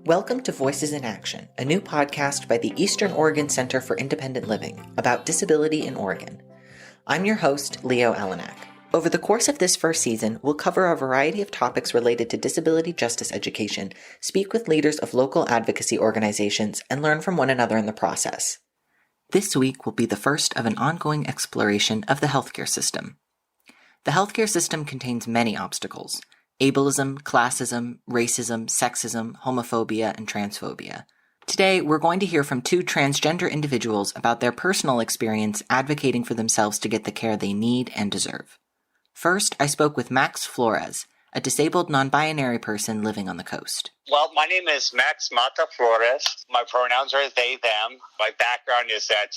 Welcome to Voices in Action, a new podcast by the Eastern Oregon Center for Independent Living about disability in Oregon. I'm your host, Leo Alenak. Over the course of this first season, we'll cover a variety of topics related to disability justice education, speak with leaders of local advocacy organizations, and learn from one another in the process. This week will be the first of an ongoing exploration of the healthcare system. The healthcare system contains many obstacles: ableism, classism, racism, sexism, homophobia, and transphobia. Today, we're going to hear from two transgender individuals about their personal experience advocating for themselves to get the care they need and deserve. First, I spoke with Max Flores, a disabled non-binary person living on the coast. Well, my name is Max Mata Flores. My pronouns are they, them. My background is that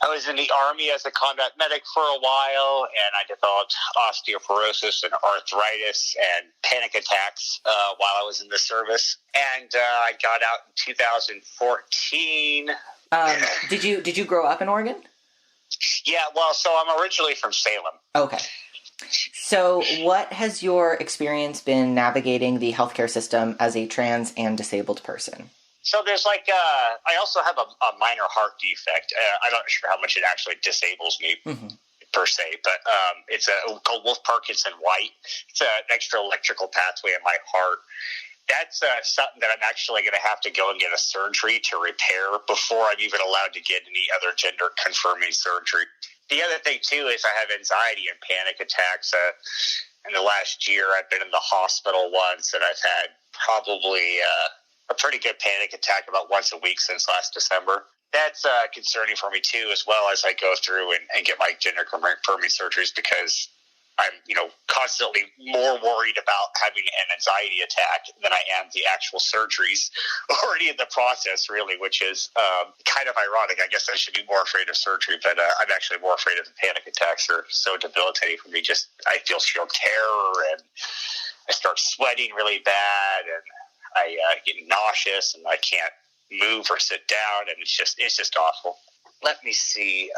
I was in the Army as a combat medic for a while, and I developed osteoporosis and arthritis and panic attacks while I was in the service. And I got out in 2014. Did you grow up in Oregon? Yeah, well, so I'm originally from Salem. Okay. So what has your experience been navigating the healthcare system as a trans and disabled person? So there's I also have a minor heart defect. I'm not sure how much it actually disables me per se, but it's called Wolff-Parkinson-White. It's an extra electrical pathway in my heart. That's something that I'm actually going to have to go and get a surgery to repair before I'm even allowed to get any other gender-confirming surgery. The other thing, too, is I have anxiety and panic attacks. In the last year, I've been in the hospital once, and I've had probably a pretty good panic attack about once a week since last December. That's concerning for me, too, as well as I go through and get my gender-confirming surgeries, because I'm, constantly more worried about having an anxiety attack than I am the actual surgeries already in the process, really, which is kind of ironic. I guess I should be more afraid of surgery, but I'm actually more afraid of the panic attacks. They're so debilitating for me. I feel sheer terror, and I start sweating really bad, and I get nauseous, and I can't move or sit down, and it's just awful. Let me see.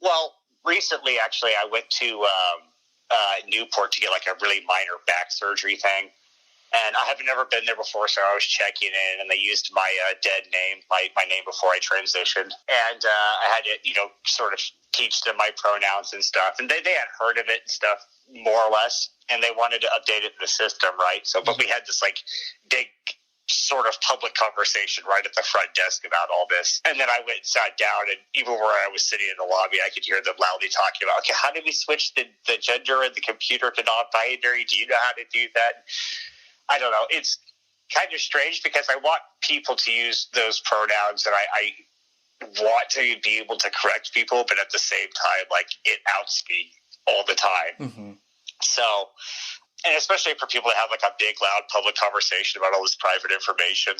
Well, recently, actually, I went to Newport to get a really minor back surgery thing, and I have never been there before, so I was checking in, and they used my dead name, my name before I transitioned, and I had to sort of teach them my pronouns and stuff, and they had heard of it and stuff, more or less, and they wanted to update it in the system, right? So, but we had this big sort of public conversation right at the front desk about all this. And then I went and sat down, and even where I was sitting in the lobby, I could hear them loudly talking about, okay, how do we switch the gender in the computer to non-binary? Do you know how to do that? I don't know. It's kind of strange because I want people to use those pronouns, and I want to be able to correct people, but at the same time, it outs me all the time. Mm-hmm. So, and especially for people that have a big, loud public conversation about all this private information,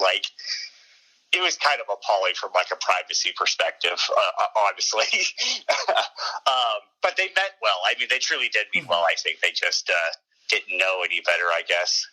it was kind of appalling from a privacy perspective, honestly. But they meant well. I mean, they truly did mean well. I think they just didn't know any better, I guess.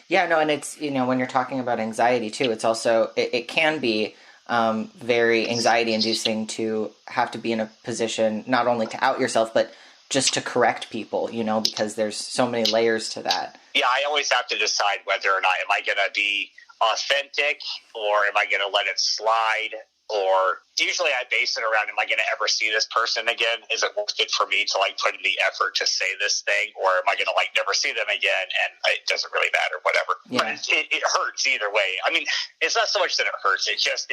Yeah, no, and it's, when you're talking about anxiety too, it's also, it can be very anxiety inducing to have to be in a position not only to out yourself, but just to correct people, because there's so many layers to that. Yeah, I always have to decide whether or not, am I going to be authentic, or am I going to let it slide? Or usually I base it around, am I going to ever see this person again? Is it worth it for me to put in the effort to say this thing? Or am I going to never see them again, and it doesn't really matter, whatever. Yeah. But it hurts either way. I mean, it's not so much that it hurts. It just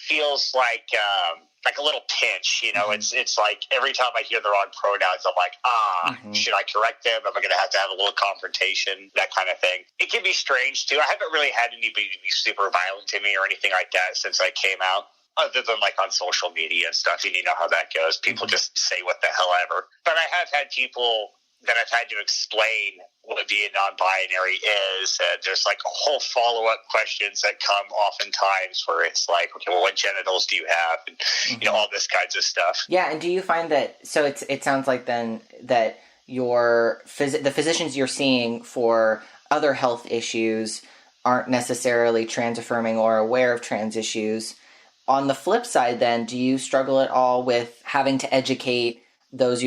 feels like a little pinch, Mm-hmm. It's every time I hear the wrong pronouns, I'm mm-hmm. Should I correct them? Am I going to have a little confrontation? That kind of thing. It can be strange too. I haven't really had anybody be super violent to me or anything like that since I came out, other than on social media and stuff. And you know how that goes. People mm-hmm. just say what the hell ever. But I have had people that I've had to explain what being non-binary is. There's a whole follow-up questions that come oftentimes where it's okay, well, what genitals do you have? And, mm-hmm. All this kinds of stuff. Yeah, and do you find that, so it sounds like then that the physicians you're seeing for other health issues aren't necessarily trans affirming or aware of trans issues. On the flip side then, do you struggle at all with having to educate those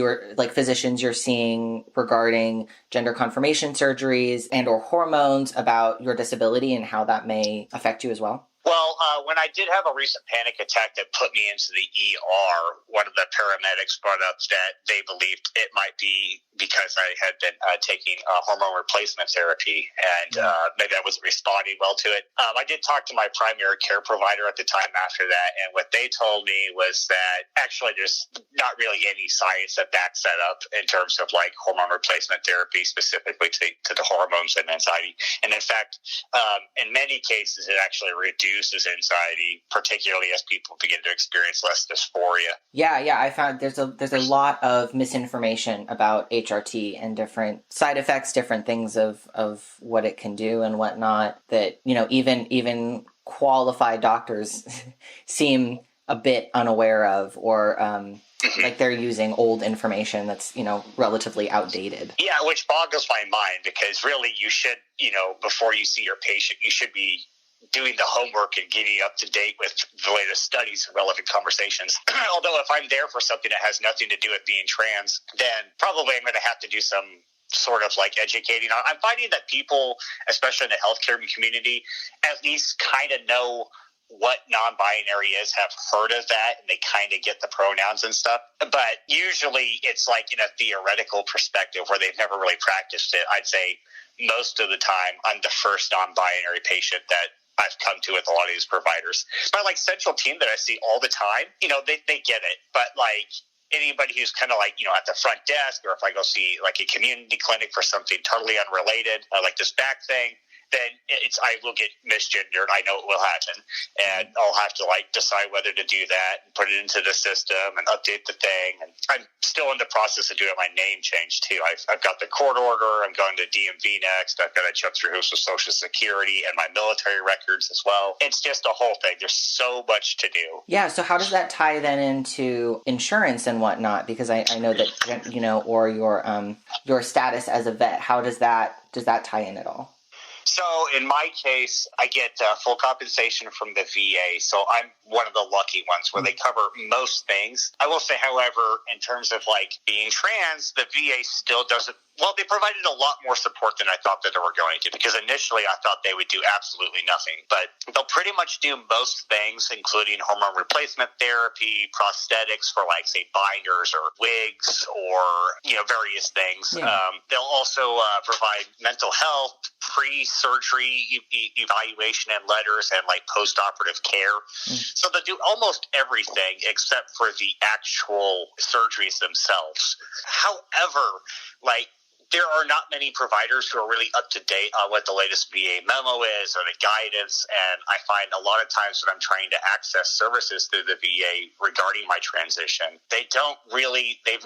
physicians you're seeing regarding gender confirmation surgeries and or hormones about your disability and how that may affect you as well? Well, when I did have a recent panic attack that put me into the ER, one of the paramedics brought up that they believed it might be because I had been taking hormone replacement therapy, and maybe I wasn't responding well to it. I did talk to my primary care provider at the time after that, and what they told me was that actually there's not really any science that backs that up in terms of like hormone replacement therapy specifically to the hormones and anxiety. And in fact, in many cases, it actually reduces anxiety, particularly as people begin to experience less dysphoria. Yeah, I found there's a lot of misinformation about HRT and different side effects, different things of what it can do and whatnot, that, even qualified doctors seem a bit unaware of, or like they're using old information that's, relatively outdated. Yeah, which boggles my mind, because really you should, before you see your patient, you should be doing the homework and getting up to date with the latest studies and relevant conversations. Although if I'm there for something that has nothing to do with being trans, then probably I'm going to have to do some sort of like educating. I'm finding that people, especially in the healthcare community, at least kind of know what non-binary is, have heard of that, and they kind of get the pronouns and stuff. But usually it's like in a theoretical perspective where they've never really practiced it. I'd say most of the time I'm the first non-binary patient that I've come to with a lot of these providers. My central team that I see all the time, they get it. But anybody who's kind of at the front desk, or if I go see a community clinic for something totally unrelated, like this back thing, then I will get misgendered. I know it will happen, and I'll have to decide whether to do that and put it into the system and update the thing. And I'm still in the process of doing my name change too. I've got the court order. I'm going to DMV next. I've got to jump through hoops with Social Security and my military records as well. It's just a whole thing. There's so much to do. Yeah. So how does that tie then into insurance and whatnot? Because I know that or your status as a vet. How does that tie in at all? So in my case, I get full compensation from the VA. So I'm one of the lucky ones where they cover most things. I will say, however, in terms of being trans, the VA still doesn't. Well, they provided a lot more support than I thought that they were going to, because initially I thought they would do absolutely nothing. But they'll pretty much do most things, including hormone replacement therapy, prosthetics for say binders or wigs, or various things. Yeah. They'll also provide mental health, pre-surgery evaluation and letters, and post-operative care. So they'll do almost everything except for the actual surgeries themselves. However, there are not many providers who are really up to date on what the latest VA memo is or the guidance, and I find a lot of times when I'm trying to access services through the VA regarding my transition, they've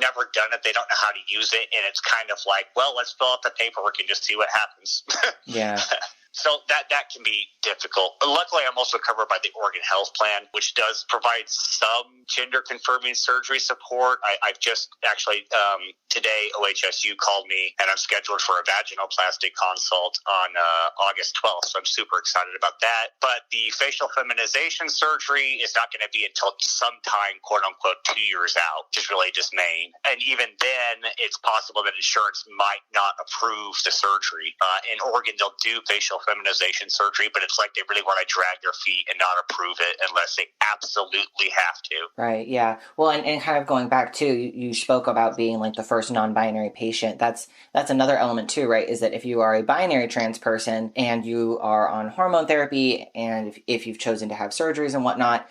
never done it, they don't know how to use it, and it's kind of well, let's fill out the paperwork and just see what happens. Yeah. So that can be difficult. But luckily, I'm also covered by the Oregon Health Plan, which does provide some gender-confirming surgery support. I've just actually, today, OHSU called me, and I'm scheduled for a vaginoplasty consult on August 12th, so I'm super excited about that. But the facial feminization surgery is not going to be until sometime, quote-unquote, 2 years out, which is really dismaying. And even then, it's possible that insurance might not approve the surgery. In Oregon, they'll do facial feminization surgery, but it's they really want to drag their feet and not approve it unless they absolutely have to. Right, yeah. Well, and kind of going back to, you spoke about being the first non-binary patient. That's another element too, right? Is that if you are a binary trans person and you are on hormone therapy, and if you've chosen to have surgeries and whatnot,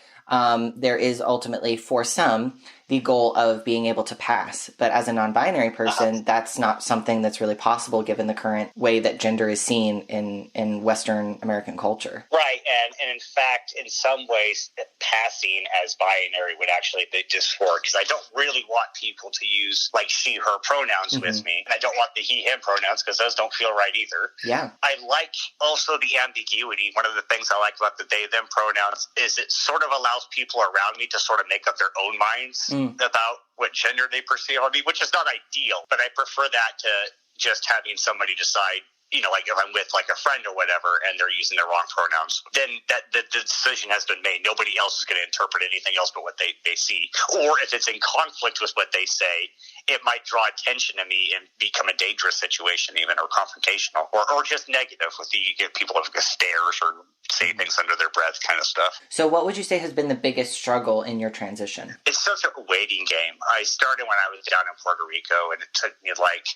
there is ultimately, for some, the goal of being able to pass. But as a non-binary person, that's not something that's really possible given the current way that gender is seen in Western American culture. Right, and in fact, in some ways, passing as binary would actually be dysphoric, because I don't really want people to use she, her pronouns with me. And I don't want the he, him pronouns, because those don't feel right either. Yeah. I like also the ambiguity. One of the things I like about the they, them pronouns is it sort of allows people around me to sort of make up their own minds about what gender they perceive on me, which is not ideal, but I prefer that to just having somebody decide like if I'm with like a friend or whatever and they're using the wrong pronouns, then the decision has been made. Nobody else is going to interpret anything else but what they see. Or if it's in conflict with what they say, it might draw attention to me and become a dangerous situation even, or confrontational, or just negative with you get people with stares or say things under their breath kind of stuff. So what would you say has been the biggest struggle in your transition? It's such a waiting game. I started when I was down in Puerto Rico, and it took me like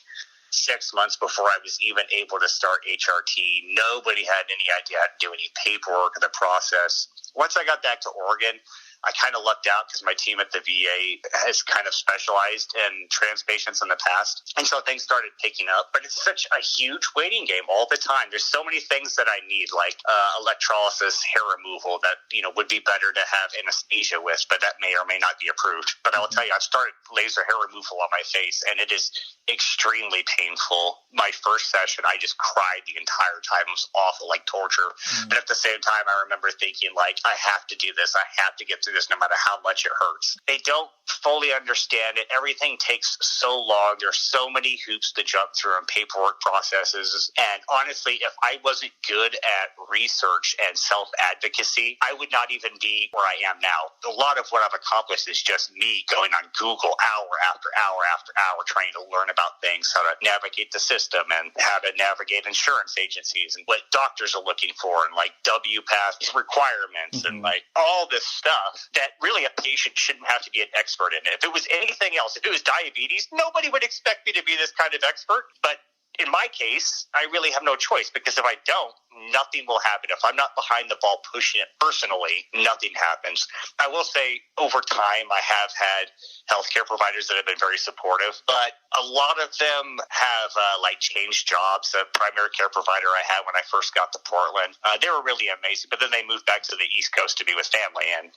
6 months before I was even able to start HRT. Nobody had any idea how to do any paperwork of the process. Once I got back to Oregon, I kind of lucked out because my team at the VA has kind of specialized in trans patients in the past. And so things started picking up. But it's such a huge waiting game all the time. There's so many things that I need, like electrolysis, hair removal, that would be better to have anesthesia with, but that may or may not be approved. But I will tell you, I've started laser hair removal on my face, and it is extremely painful. My first session, I just cried the entire time. It was awful, like torture. But at the same time, I remember thinking, like, I have to do this. I have to get through this no matter how much it hurts. They don't fully understand it. Everything takes so long. There's so many hoops to jump through and paperwork processes. And honestly, if I wasn't good at research and self-advocacy, I would not even be where I am now. A lot of what I've accomplished is just me going on Google hour after hour after hour trying to learn about things, how to navigate the system and how to navigate insurance agencies and what doctors are looking for, and like WPATH requirements and like all this stuff that really a patient shouldn't have to be an expert in it. If it was anything else, if it was diabetes, nobody would expect me to be this kind of expert. But in my case, I really have no choice, because if I don't, nothing will happen. If I'm not behind the ball pushing it personally, nothing happens. I will say over time, I have had healthcare providers that have been very supportive, but a lot of them have changed jobs. The primary care provider I had when I first got to Portland, they were really amazing, but then they moved back to the East Coast to be with family. And,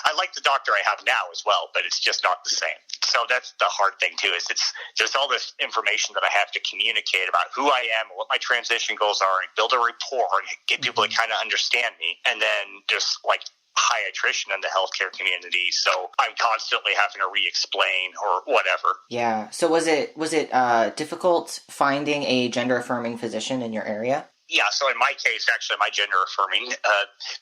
I like the doctor I have now as well, but it's just not the same. So that's the hard thing too, is there's all this information that I have to communicate about who I am and what my transition goals are, and build a rapport and get people to kind of understand me. And then just like high attrition in the healthcare community, so I'm constantly having to re-explain or whatever. Yeah. So was it difficult finding a gender-affirming physician in your area? Yeah, so in my case, actually, my gender-affirming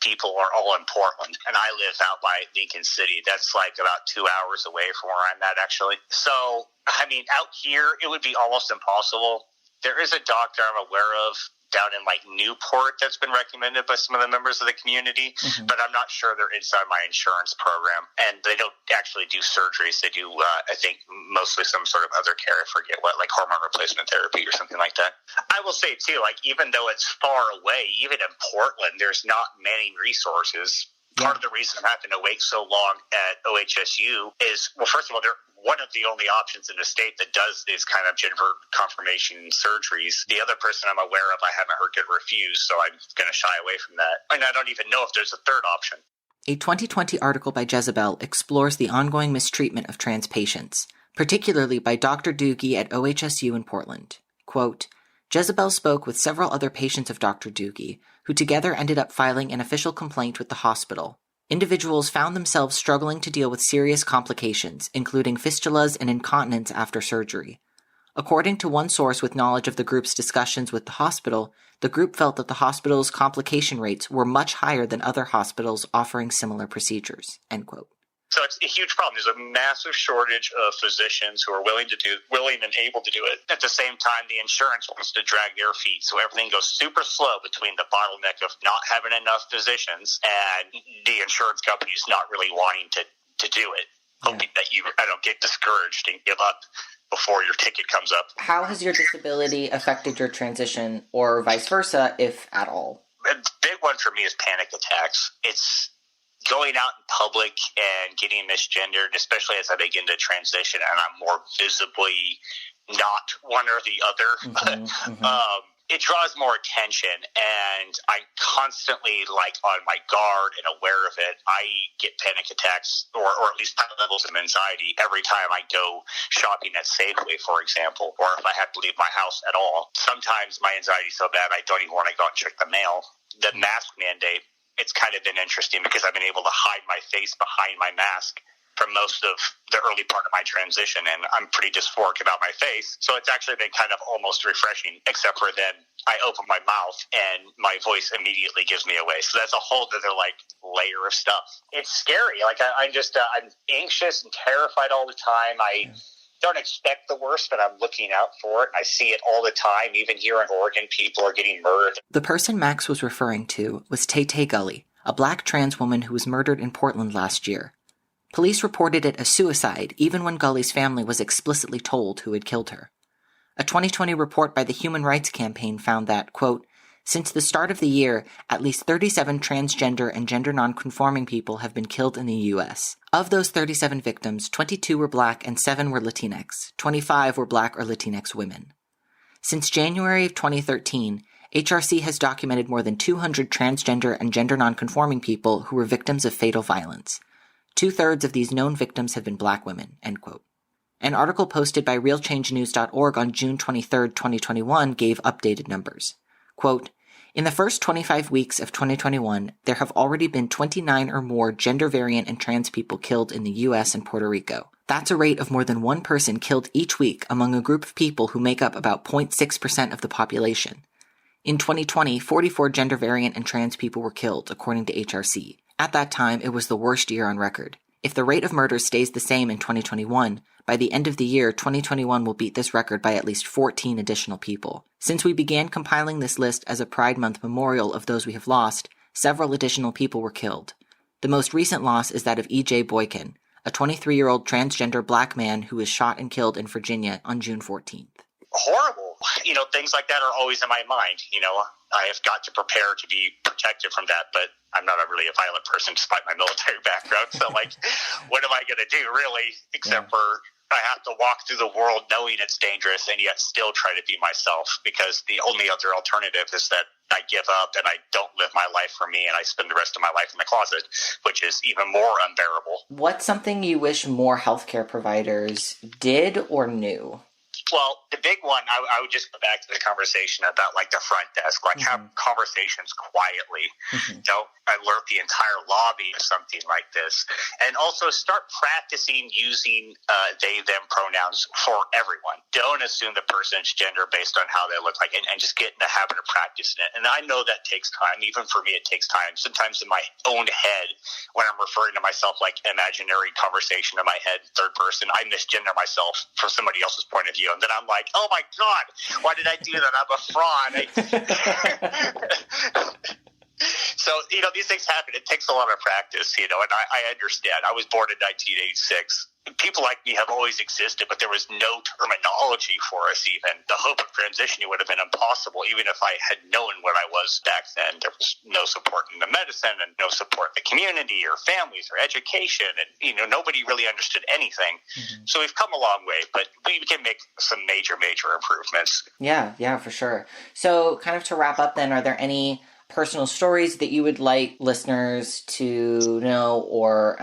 people are all in Portland, and I live out by Lincoln City. That's like about 2 hours away from where I'm at, actually. So, I mean, out here, it would be almost impossible. There is a doctor I'm aware of down in like Newport that's been recommended by some of the members of the community, but I'm not sure they're inside my insurance program, and they don't actually do surgeries. They do, I think, mostly some sort of other care. I forget what, like hormone replacement therapy or something like that. I will say too, like even though it's far away, even in Portland, there's not many resources. Part of the reason I'm having to wait so long at OHSU is, well, first of all, they're one of the only options in the state that does these kind of gender confirmation surgeries. The other person I'm aware of, I haven't heard get refused, so I'm going to shy away from that. And I don't even know if there's a third option. A 2020 article by Jezebel explores the ongoing mistreatment of trans patients, particularly by Dr. Doogie at OHSU in Portland. Quote, Jezebel spoke with several other patients of Dr. Doogie, who together ended up filing an official complaint with the hospital. Individuals found themselves struggling to deal with serious complications, including fistulas and incontinence after surgery. According to one source with knowledge of the group's discussions with the hospital, the group felt that the hospital's complication rates were much higher than other hospitals offering similar procedures. End quote. So it's a huge problem. There's a massive shortage of physicians who are willing and able to do it. At the same time, the insurance wants to drag their feet, so everything goes super slow between the bottleneck of not having enough physicians and the insurance companies not really wanting to do it, hoping that I don't get discouraged and give up before your ticket comes up. How has your disability affected your transition, or vice versa, if at all? A big one for me is panic attacks. It's going out in public and getting misgendered, especially as I begin to transition and I'm more visibly not one or the other. It draws more attention, and I'm constantly on my guard and aware of it. I get panic attacks or at least high levels of anxiety every time I go shopping at Safeway, for example, or if I have to leave my house at all. Sometimes my anxiety is so bad I don't even want to go out and check the mail. The mask mandate, it's kind of been interesting because I've been able to hide my face behind my mask for most of the early part of my transition, and I'm pretty dysphoric about my face. So it's actually been kind of almost refreshing, except for then I open my mouth and my voice immediately gives me away. So that's a whole other layer of stuff. It's scary. I'm anxious and terrified all the time. I don't expect the worst, but I'm looking out for it. I see it all the time. Even here in Oregon, people are getting murdered. The person Max was referring to was Tay Gully, a black trans woman who was murdered in Portland last year. Police reported it a suicide, even when Gully's family was explicitly told who had killed her. A 2020 report by the Human Rights Campaign found that, quote, since the start of the year, at least 37 transgender and gender nonconforming people have been killed in the U.S. Of those 37 victims, 22 were black and 7 were Latinx. 25 were black or Latinx women. Since January of 2013, HRC has documented more than 200 transgender and gender nonconforming people who were victims of fatal violence. 2/3 of these known victims have been black women, end quote. An article posted by realchangenews.org on June 23, 2021 gave updated numbers. Quote, in the first 25 weeks of 2021, there have already been 29 or more gender variant and trans people killed in the U.S. and Puerto Rico. That's a rate of more than one person killed each week among a group of people who make up about 0.6% of the population. In 2020, 44 gender variant and trans people were killed, according to HRC. At that time, it was the worst year on record. If the rate of murder stays the same in 2021, by the end of the year, 2021 will beat this record by at least 14 additional people. Since we began compiling this list as a Pride Month memorial of those we have lost, several additional people were killed. The most recent loss is that of E.J. Boykin, a 23-year-old transgender black man who was shot and killed in Virginia on June 14th. Horrible. Things like that are always in my mind. I have got to prepare to be protected from that, but I'm not really a violent person despite my military background. So, what am I going to do, really, except for I have to walk through the world knowing it's dangerous and yet still try to be myself, because the only other alternative is that I give up and I don't live my life for me and I spend the rest of my life in the closet, which is even more unbearable. What's something you wish more healthcare providers did or knew? Well, the big one, I would just go back to the conversation about the front desk, have conversations quietly. Don't alert the entire lobby of something like this. And also start practicing using they, them pronouns for everyone. Don't assume the person's gender based on how they look like, and just get in the habit of practicing it. And I know that takes time. Even for me, it takes time. Sometimes in my own head, when I'm referring to myself imaginary conversation in my head, third person, I misgender myself from somebody else's point of view. And then I'm like, oh my God, why did I do that? I'm a fraud. So, these things happen. It takes a lot of practice, and I understand. I was born in 1986. People like me have always existed, but there was no terminology for us even. The hope of transitioning would have been impossible, even if I had known what I was back then. There was no support in the medicine and no support in the community or families or education. And, nobody really understood anything. So we've come a long way, but we can make some major improvements. Yeah, for sure. So kind of to wrap up then, are there any personal stories that you would like listeners to know, or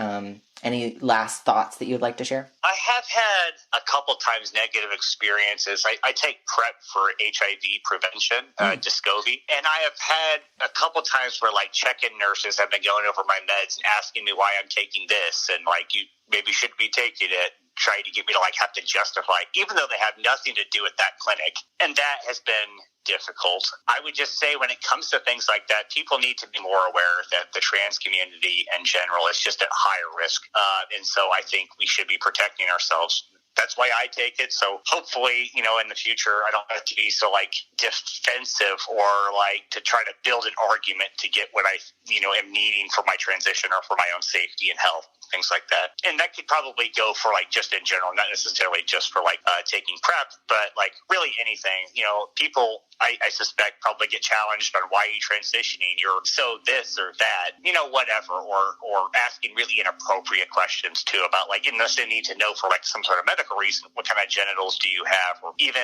any last thoughts that you'd like to share? I have had a couple times negative experiences. I take PrEP for HIV prevention, Descovy, and I have had a couple times where check-in nurses have been going over my meds and asking me why I'm taking this, and you maybe shouldn't be taking it, trying to get me to have to justify, even though they have nothing to do with that clinic. And that has been difficult. I would just say when it comes to things like that, people need to be more aware that the trans community in general is just at higher risk. And so I think we should be protecting ourselves. That's why I take it. So hopefully, in the future, I don't have to be so defensive or to try to build an argument to get what I, am needing for my transition or for my own safety and health, things like that. And that could probably go for just in general, not necessarily just for taking PrEP, but really anything. People, I suspect, probably get challenged on why are you transitioning? You're so this or that, whatever, or asking really inappropriate questions too about unless they need to know for some sort of medical reason, what kind of genitals do you have? Or even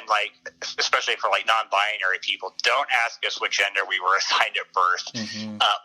especially for non-binary people, don't ask us what gender we were assigned at birth.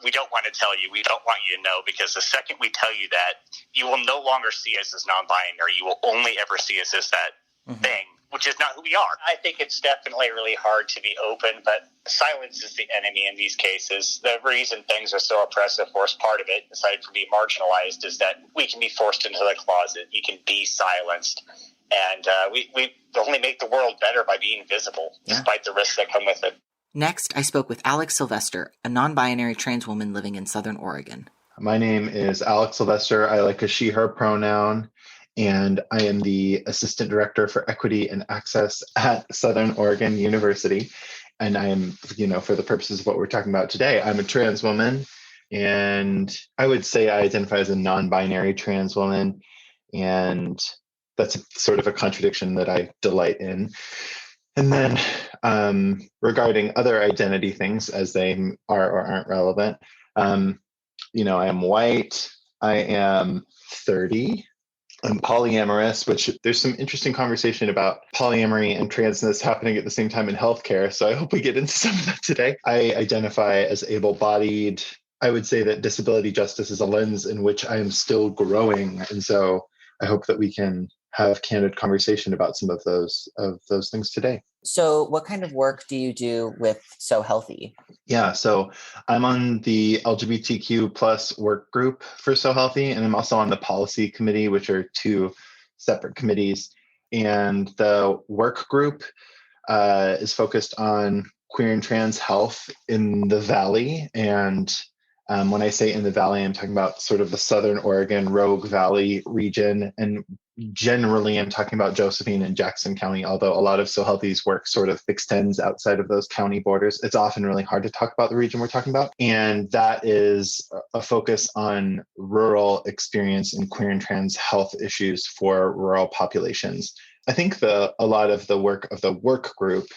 We don't want to tell you. We don't want you to know, because the second we tell you that, you will no longer see us as non-binary. You will only ever see us as that thing which is not who we are. I think it's definitely really hard to be open, but silence is the enemy in these cases. The reason things are so oppressive for us, part of it, aside from being marginalized, is that we can be forced into the closet. You can be silenced. And we only make the world better by being visible, despite the risks that come with it. Next, I spoke with Alex Sylvester, a non-binary trans woman living in Southern Oregon. My name is Alex Sylvester. I like a she, her pronoun, and I am the Assistant Director for Equity and Access at Southern Oregon University. And I am, for the purposes of what we're talking about today, I'm a trans woman, and I would say I identify as a non-binary trans woman, and that's sort of a contradiction that I delight in. And then regarding other identity things, as they are or aren't relevant, I am white, I am 30, I'm polyamorous, which there's some interesting conversation about polyamory and transness happening at the same time in healthcare. So I hope we get into some of that today. I identify as able-bodied. I would say that disability justice is a lens in which I am still growing. And so I hope that we can have candid conversation about some of those things today. So what kind of work do you do with So Healthy? Yeah, so I'm on the LGBTQ plus work group for So Healthy, and I'm also on the policy committee, which are two separate committees. And the work group is focused on queer and trans health in the Valley. And when I say in the Valley, I'm talking about sort of the Southern Oregon Rogue Valley region. And generally, I'm talking about Josephine and Jackson County, although a lot of So Healthy's work sort of extends outside of those county borders. It's often really hard to talk about the region we're talking about. And that is a focus on rural experience in queer and trans health issues for rural populations. I think a lot of the work of the work group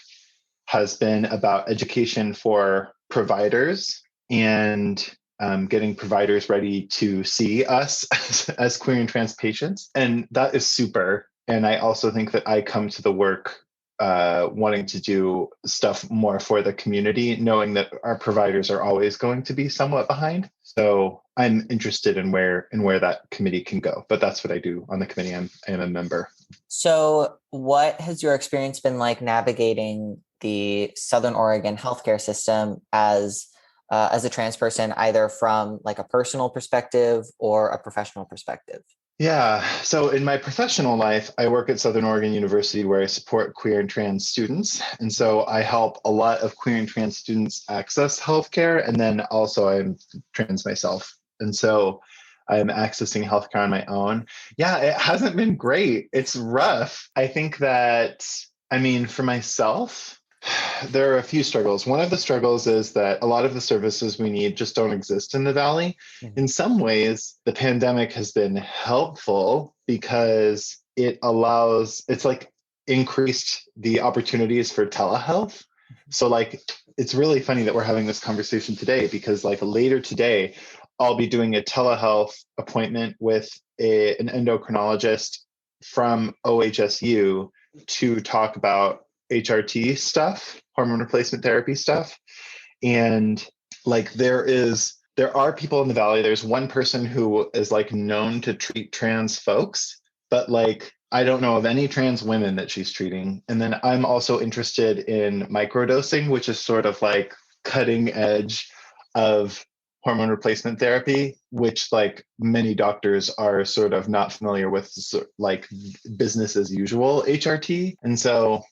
has been about education for providers and getting providers ready to see us as queer and trans patients. And that is super. And I also think that I come to the work wanting to do stuff more for the community, knowing that our providers are always going to be somewhat behind. So I'm interested in where that committee can go. But that's what I do on the committee. I am a member. So what has your experience been like navigating the Southern Oregon healthcare system as a trans person, either from like a personal perspective or a professional perspective? Yeah. So in my professional life, I work at Southern Oregon University where I support queer and trans students. And so I help a lot of queer and trans students access healthcare. And then also I'm trans myself. And so I'm accessing healthcare on my own. Yeah, it hasn't been great. It's rough. I think that, for myself, there are a few struggles. One of the struggles is that a lot of the services we need just don't exist in the Valley. Mm-hmm. In some ways, the pandemic has been helpful because it's like increased the opportunities for telehealth. So it's really funny that we're having this conversation today because later today, I'll be doing a telehealth appointment with an endocrinologist from OHSU to talk about HRT stuff, hormone replacement therapy stuff. And there are people in the Valley. There's one person who is known to treat trans folks, but I don't know of any trans women that she's treating. And then I'm also interested in microdosing, which is sort of cutting edge of hormone replacement therapy, which many doctors are sort of not familiar with, business as usual HRT. And so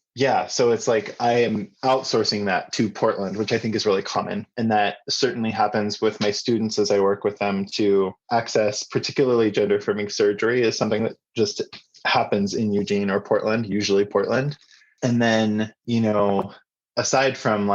so it's I am outsourcing that to Portland, which I think is really common. And that certainly happens with my students as I work with them to access, particularly gender affirming surgery is something that just happens in Eugene or Portland, usually Portland. And then, aside from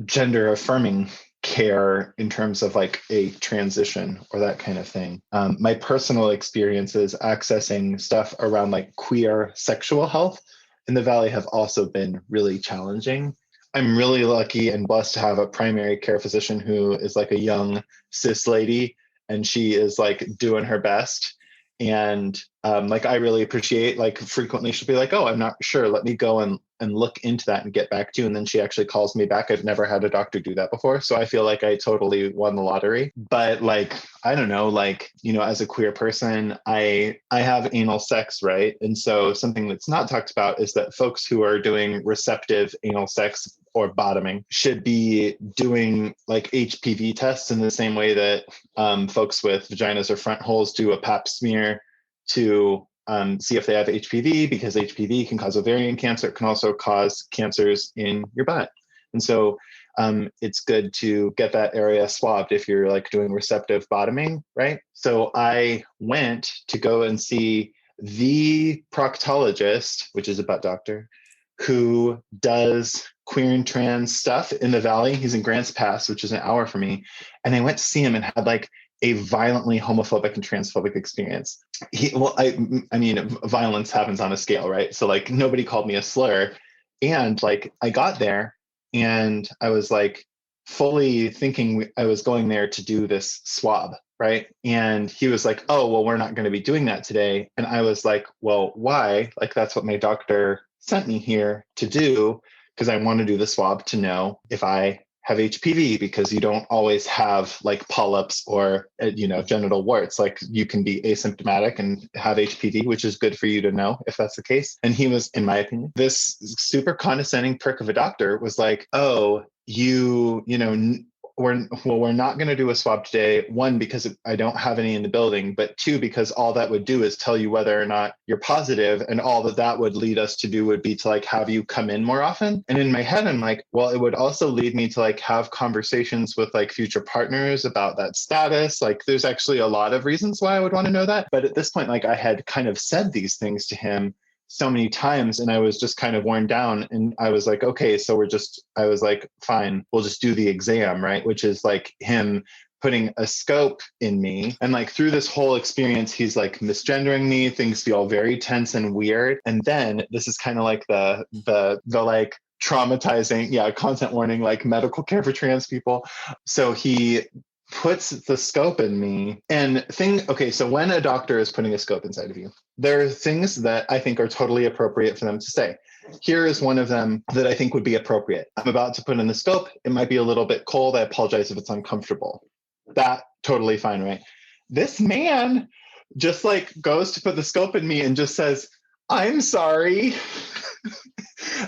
gender affirming care in terms of a transition or that kind of thing, my personal experience is accessing stuff around queer sexual health in the Valley have also been really challenging. I'm really lucky and blessed to have a primary care physician who is a young cis lady, and she is doing her best. And Like I really appreciate, like frequently she'll be like, oh, I'm not sure. Let me go and look into that and get back to you. And then she actually calls me back. I've never had a doctor do that before. So I feel like I totally won the lottery. But like, I don't know, like, you know, as a queer person, I have anal sex, right? And so something that's not talked about is that folks who are doing receptive anal sex or bottoming should be doing like HPV tests in the same way that folks with vaginas or front holes do a pap smear to see if they have HPV, because HPV can cause ovarian cancer. It can also cause cancers in your butt. And so it's good to get that area swabbed if you're like doing receptive bottoming, right? So I went to go and see the proctologist, which is a butt doctor, who does queer and trans stuff in the Valley. He's in Grants Pass, which is an hour from me. And I went to see him and had like a violently homophobic and transphobic experience. I mean, violence happens on a scale, right? So like nobody called me a slur. And like I got there and I was like fully thinking I was going there to do this swab, right? And he was like, oh, well, we're not going to be doing that today. And I was like, well, why? Like that's what my doctor sent me here to do, because I want to do the swab to know if I have HPV, because you don't always have like polyps or, you know, genital warts. Like you can be asymptomatic and have HPV, which is good for you to know if that's the case. And he was, in my opinion, this super condescending prick of a doctor was like, oh, you know, we're not going to do a swab today. One, because I don't have any in the building, but two, because all that would do is tell you whether or not you're positive, and all that would lead us to do would be to like have you come in more often. And in my head, I'm like, well, it would also lead me to like have conversations with like future partners about that status. Like there's actually a lot of reasons why I would want to know that. But at this point, like I had kind of said these things to him so many times and I was just kind of worn down, and I was like, okay, so I was like, fine, we'll just do the exam, right? Which is like him putting a scope in me. And like through this whole experience, he's like misgendering me. Things feel very tense and weird. And then this is kind of like the like traumatizing, content warning, like medical care for trans people. So he puts the scope in me and so when a doctor is putting a scope inside of you, there are things that I think are totally appropriate for them to say. Here is one of them that I think would be appropriate. I'm about to put in the scope. It might be a little bit cold. I apologize if it's uncomfortable. That totally fine, right? This man just like goes to put the scope in me and just says, I'm sorry.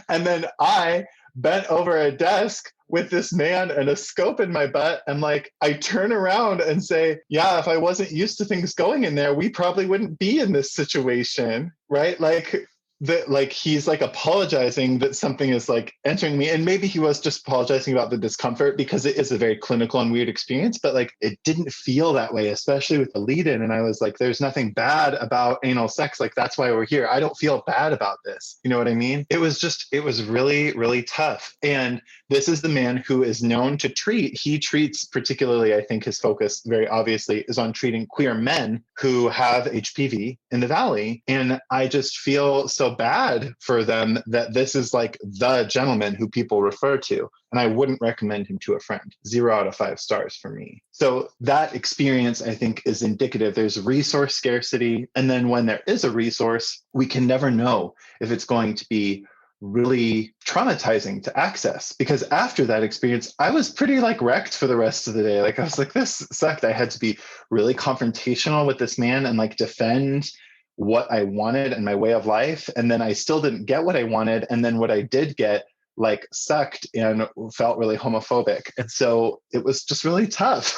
And then I bent over a desk with this man and a scope in my butt. And like, I turn around and say, yeah, if I wasn't used to things going in there, we probably wouldn't be in this situation, right? Like he's like apologizing that something is like entering me, and maybe he was just apologizing about the discomfort because it is a very clinical and weird experience, but like it didn't feel that way, especially with the lead in. And I was like, there's nothing bad about anal sex, like that's why we're here. I don't feel bad about this, you know what I mean? It was really, really tough. And this is the man who is known to he treats, particularly, I think his focus very obviously is on treating queer men who have HPV in the Valley. And I just feel so bad for them that this is like the gentleman who people refer to. And I wouldn't recommend him to a friend. 0 out of 5 stars for me. So that experience, I think, is indicative. There's resource scarcity. And then when there is a resource, we can never know if it's going to be really traumatizing to access, because after that experience I was pretty like wrecked for the rest of the day. Like I was like, this sucked. I had to be really confrontational with this man and like defend what I wanted and my way of life, and then I still didn't get what I wanted, and then what I did get like sucked and felt really homophobic. And so it was just really tough.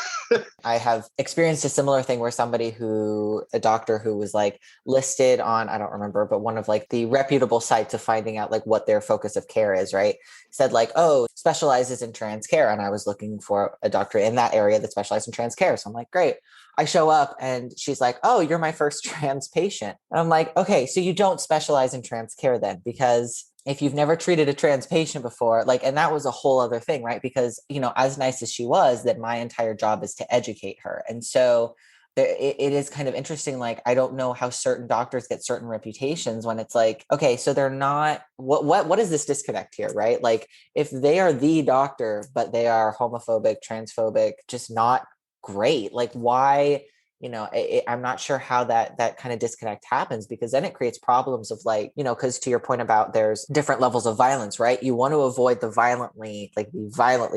I have experienced a similar thing where a doctor who was like listed on, I don't remember, but one of like the reputable sites of finding out like what their focus of care is, right? Said like, oh, specializes in trans care. And I was looking for a doctor in that area that specialized in trans care. So I'm like, great. I show up and she's like, oh, you're my first trans patient. And I'm like, okay, so you don't specialize in trans care then, because if you've never treated a trans patient before, like, and that was a whole other thing, right? Because, you know, as nice as she was, that my entire job is to educate her. And so it is kind of interesting. Like, I don't know how certain doctors get certain reputations when it's like, okay, so they're not, what is this disconnect here, right? Like if they are the doctor, but they are homophobic, transphobic, just not great. Like why I'm not sure how that kind of disconnect happens, because then it creates problems of like, because to your point about there's different levels of violence, right? You want to avoid the violently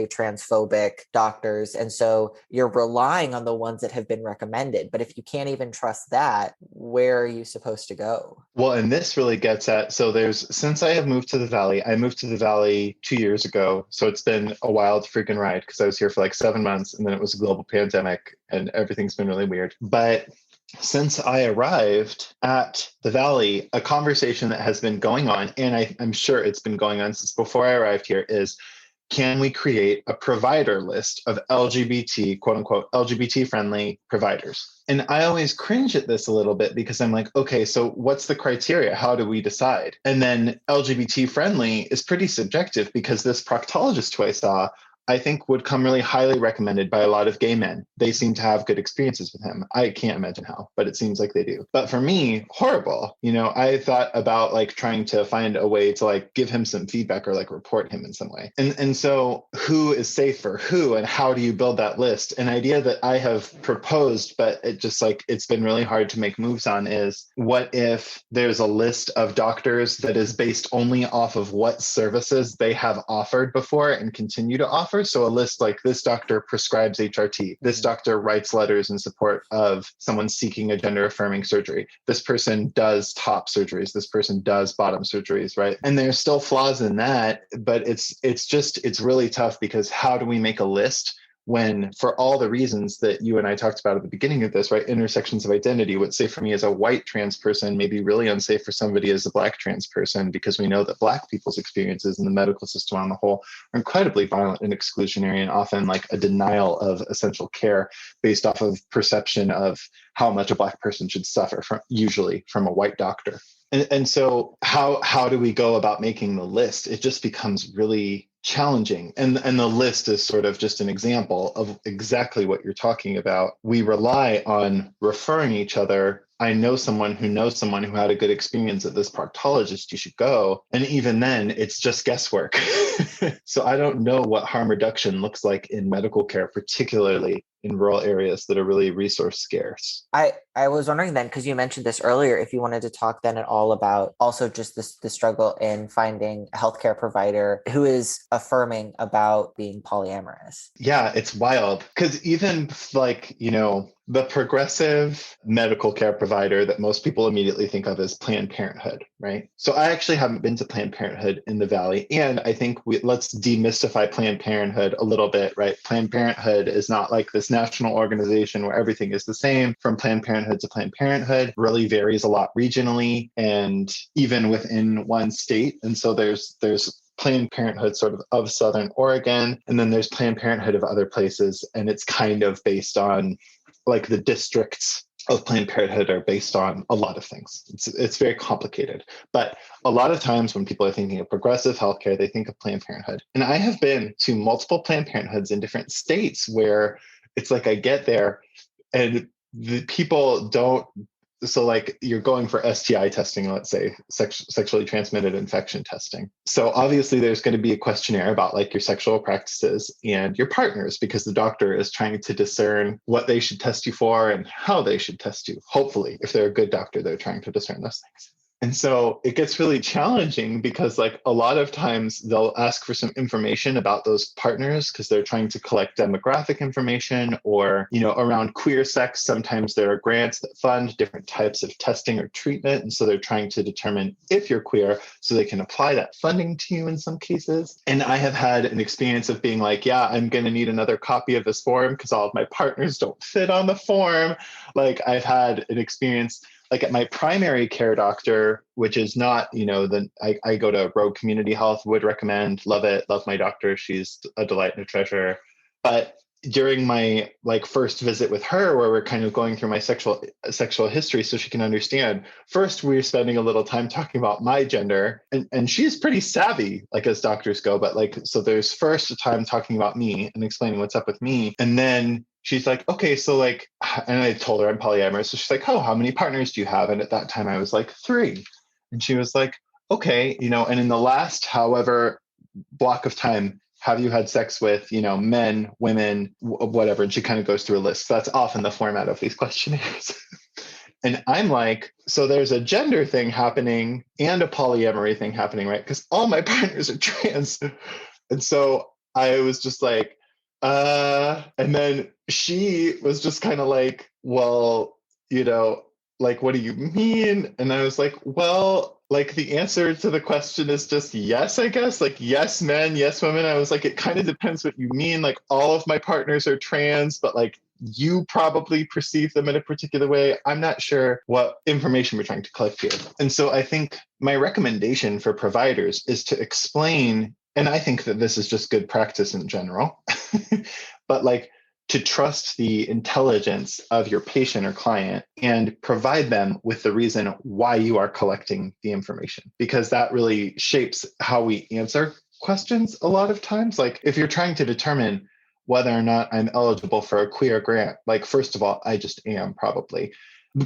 transphobic doctors. And so you're relying on the ones that have been recommended. But if you can't even trust that, where are you supposed to go? Well, and this really gets at, since I have moved to the Valley, I moved to the Valley 2 years ago. So it's been a wild freaking ride because I was here for like 7 months and then it was a global pandemic and everything's been really weird. But since I arrived at the Valley, a conversation that has been going on, and I'm sure it's been going on since before I arrived here, is can we create a provider list of LGBT, quote unquote, LGBT friendly providers? And I always cringe at this a little bit because I'm like, okay, so what's the criteria? How do we decide? And then LGBT friendly is pretty subjective because this proctologist who I saw, I think would come really highly recommended by a lot of gay men. They seem to have good experiences with him. I can't imagine how, but it seems like they do. But for me, horrible. I thought about like trying to find a way to like give him some feedback or like report him in some way. And so who is safe for who and how do you build that list? An idea that I have proposed, but it's been really hard to make moves on is what if there's a list of doctors that is based only off of what services they have offered before and continue to offer? So a list like this doctor prescribes HRT. This doctor writes letters in support of someone seeking a gender affirming surgery. This person does top surgeries. This person does bottom surgeries, right? And there's still flaws in that, but it's really tough because how do we make a list when, for all the reasons that you and I talked about at the beginning of this, right, intersections of identity, what's safe for me as a white trans person may be really unsafe for somebody as a Black trans person, because we know that Black people's experiences in the medical system on the whole are incredibly violent and exclusionary, and often like a denial of essential care based off of perception of how much a Black person should suffer from, usually from a white doctor. And so how do we go about making the list? It just becomes really challenging. And the list is sort of just an example of exactly what you're talking about. We rely on referring each other. I know someone who knows someone who had a good experience at this proctologist, you should go. And even then, it's just guesswork. So I don't know what harm reduction looks like in medical care, particularly in rural areas that are really resource scarce. I was wondering then, because you mentioned this earlier, if you wanted to talk then at all about also just the struggle in finding a healthcare provider who is affirming about being polyamorous. Yeah, it's wild. Because even like, the progressive medical care provider that most people immediately think of is Planned Parenthood, right? So I actually haven't been to Planned Parenthood in the Valley. And I think let's demystify Planned Parenthood a little bit, right? Planned Parenthood is not like this national organization where everything is the same. From Planned Parenthood to Planned Parenthood really varies a lot regionally and even within one state. And so there's Planned Parenthood sort of Southern Oregon, and then there's Planned Parenthood of other places. And it's kind of based on like the districts of Planned Parenthood are based on a lot of things. It's very complicated. But a lot of times when people are thinking of progressive healthcare, they think of Planned Parenthood. And I have been to multiple Planned Parenthoods in different states where it's like I get there and the people don't. So like you're going for STI testing, let's say sexually transmitted infection testing. So obviously there's going to be a questionnaire about like your sexual practices and your partners, because the doctor is trying to discern what they should test you for and how they should test you. Hopefully, if they're a good doctor, they're trying to discern those things. And so it gets really challenging because like a lot of times they'll ask for some information about those partners because they're trying to collect demographic information or, around queer sex. Sometimes there are grants that fund different types of testing or treatment. And so they're trying to determine if you're queer so they can apply that funding to you in some cases. And I have had an experience of being like, yeah, I'm going to need another copy of this form because all of my partners don't fit on the form. Like I've had an experience like at my primary care doctor, which is not, I go to Rogue Community Health, would recommend, love it, love my doctor. She's a delight and a treasure. But during my first visit with her, where we're kind of going through my sexual history so she can understand, first we're spending a little time talking about my gender, and she's pretty savvy, as doctors go, but so there's first a time talking about me and explaining what's up with me. And then she's like, okay, so and I told her I'm polyamorous. So she's like, oh, how many partners do you have? And at that time I was like 3. And she was like, okay, and in the last, however, block of time, have you had sex with, men, women, whatever? And she kind of goes through a list. That's often the format of these questionnaires. And I'm like, so there's a gender thing happening and a polyamory thing happening, right? Because all my partners are trans. And so I was just like, and then she was just kind of like, well, like, what do you mean? And I was like, well, like the answer to the question is just yes, I guess. Like, yes, men, yes, women. I was like, it kind of depends what you mean. Like, all of my partners are trans, but like, you probably perceive them in a particular way. I'm not sure what information we're trying to collect here. And so I think my recommendation for providers is to explain, and I think that this is just good practice in general, but like to trust the intelligence of your patient or client and provide them with the reason why you are collecting the information, because that really shapes how we answer questions a lot of times. Like if you're trying to determine whether or not I'm eligible for a queer grant, like first of all, I just am probably.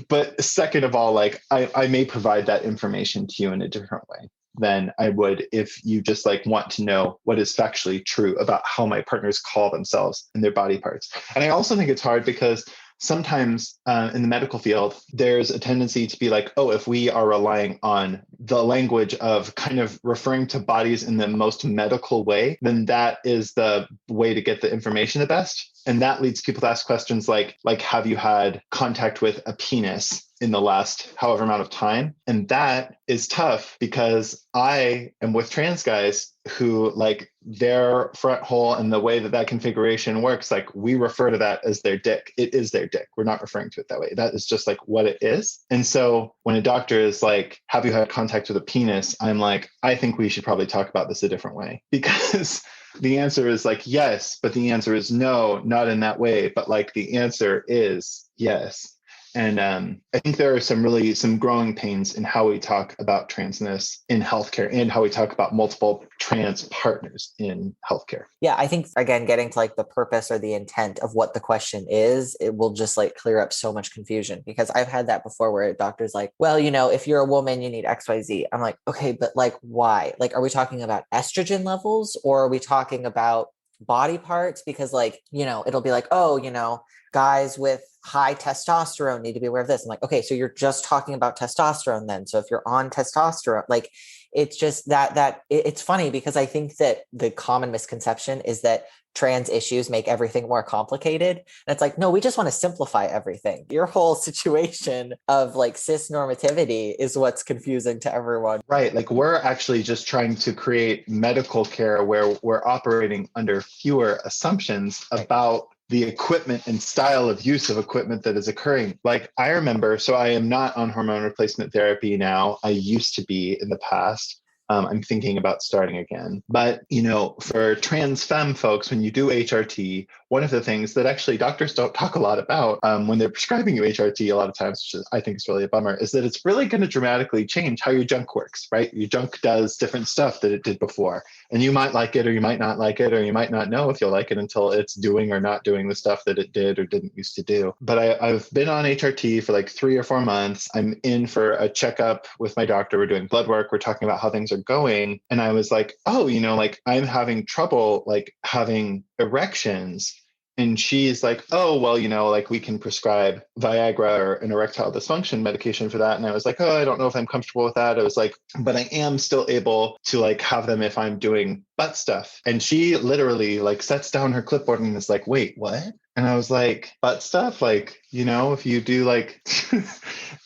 But second of all, like I may provide that information to you in a different way than I would if you just like want to know what is factually true about how my partners call themselves and their body parts. And I also think it's hard because sometimes in the medical field, there's a tendency to be like, oh, if we are relying on the language of kind of referring to bodies in the most medical way, then that is the way to get the information the best. And that leads people to ask questions like, have you had contact with a penis in the last however amount of time? And that is tough because I am with trans guys who like their front hole and the way that configuration works, like we refer to that as their dick. It is their dick. We're not referring to it that way. That is just like what it is. And so when a doctor is like, have you had contact with a penis? I'm like, I think we should probably talk about this a different way, because the answer is like, yes, but the answer is no, not in that way. But like the answer is yes. And I think there are some growing pains in how we talk about transness in healthcare and how we talk about multiple trans partners in healthcare. Yeah, I think, again, getting to like the purpose or the intent of what the question is, it will just like clear up so much confusion, because I've had that before where a doctor's like, well, if you're a woman, you need XYZ. I'm like, okay, but like, why? Like, are we talking about estrogen levels or are we talking about body parts? Because like, it'll be like, oh, guys with high testosterone need to be aware of this. I'm like, okay, so you're just talking about testosterone then. So if you're on testosterone, like it's just that it's funny, because I think that the common misconception is that trans issues make everything more complicated. And it's like, no, we just want to simplify everything. Your whole situation of like cis normativity is what's confusing to everyone. Right. Like we're actually just trying to create medical care where we're operating under fewer assumptions about the equipment and style of use of equipment that is occurring. Like I remember, so I am not on hormone replacement therapy now. I used to be in the past. I'm thinking about starting again. But, for trans femme folks, when you do HRT, one of the things that actually doctors don't talk a lot about when they're prescribing you HRT a lot of times, which I think is really a bummer, is that it's really going to dramatically change how your junk works, right? Your junk does different stuff that it did before. And you might like it or you might not like it, or you might not know if you'll like it until it's doing or not doing the stuff that it did or didn't used to do. But I've been on HRT for like 3 or 4 months. I'm in for a checkup with my doctor. We're doing blood work. We're talking about how things are going. And I was like, oh, like I'm having trouble like having erections. And she's like, oh, well, like we can prescribe Viagra or an erectile dysfunction medication for that. And I was like, oh, I don't know if I'm comfortable with that. I was like, but I am still able to like have them if I'm doing butt stuff. And she literally like sets down her clipboard and is like, wait, what? And I was like, butt stuff? Like, if you do like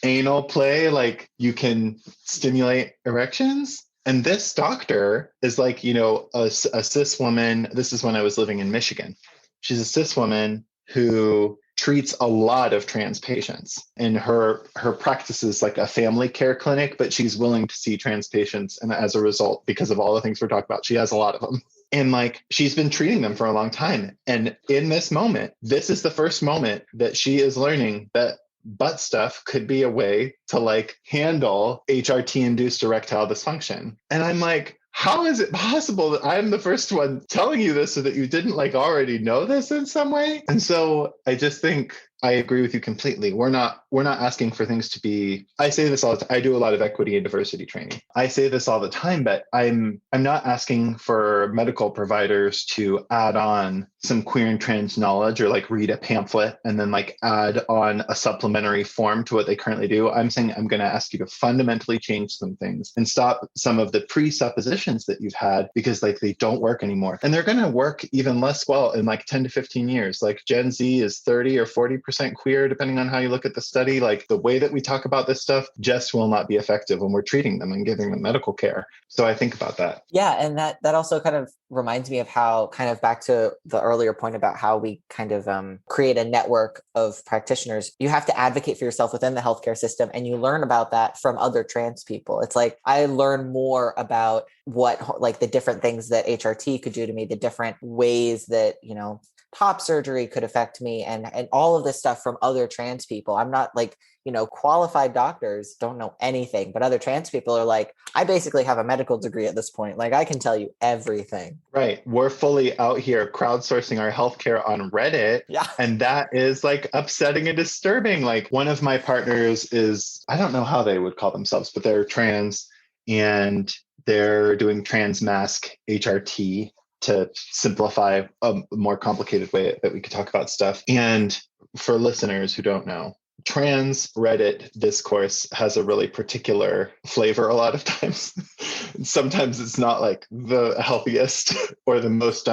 anal play, like you can stimulate erections? And this doctor is like, a cis woman. This is when I was living in Michigan. She's a cis woman who treats a lot of trans patients, and her practice is like a family care clinic, but she's willing to see trans patients. And as a result, because of all the things we're talking about, she has a lot of them. And like, she's been treating them for a long time. And in this moment, this is the first moment that she is learning that butt stuff could be a way to like handle HRT induced erectile dysfunction. And I'm like, how is it possible that I'm the first one telling you this so that you didn't like already know this in some way? And so I just think I agree with you completely. We're not asking for things to be, I say this all the time. I do a lot of equity and diversity training. I say this all the time, but I'm not asking for medical providers to add on some queer and trans knowledge or like read a pamphlet and then like add on a supplementary form to what they currently do. I'm saying I'm going to ask you to fundamentally change some things and stop some of the presuppositions that you've had because like they don't work anymore. And they're going to work even less well in like 10 to 15 years. Like Gen Z is 30 or 40% queer, depending on how you look at the study. Like the way that we talk about this stuff just will not be effective when we're treating them and giving them medical care. So I think about that. Yeah. And that also kind of reminds me of how, kind of back to the earlier point about how we kind of create a network of practitioners. You have to advocate for yourself within the healthcare system, and you learn about that from other trans people. It's like I learn more about what, like the different things that HRT could do to me, the different ways that, top surgery could affect me, and all of this stuff from other trans people. I'm not like, qualified doctors don't know anything, but other trans people are like, I basically have a medical degree at this point. Like I can tell you everything. Right. We're fully out here crowdsourcing our healthcare on Reddit. Yeah. And that is like upsetting and disturbing. Like one of my partners is, I don't know how they would call themselves, but they're trans and they're doing trans mask HRT to simplify a more complicated way that we could talk about stuff. And for listeners who don't know, trans Reddit discourse has a really particular flavor a lot of times. Sometimes it's not like the healthiest or the most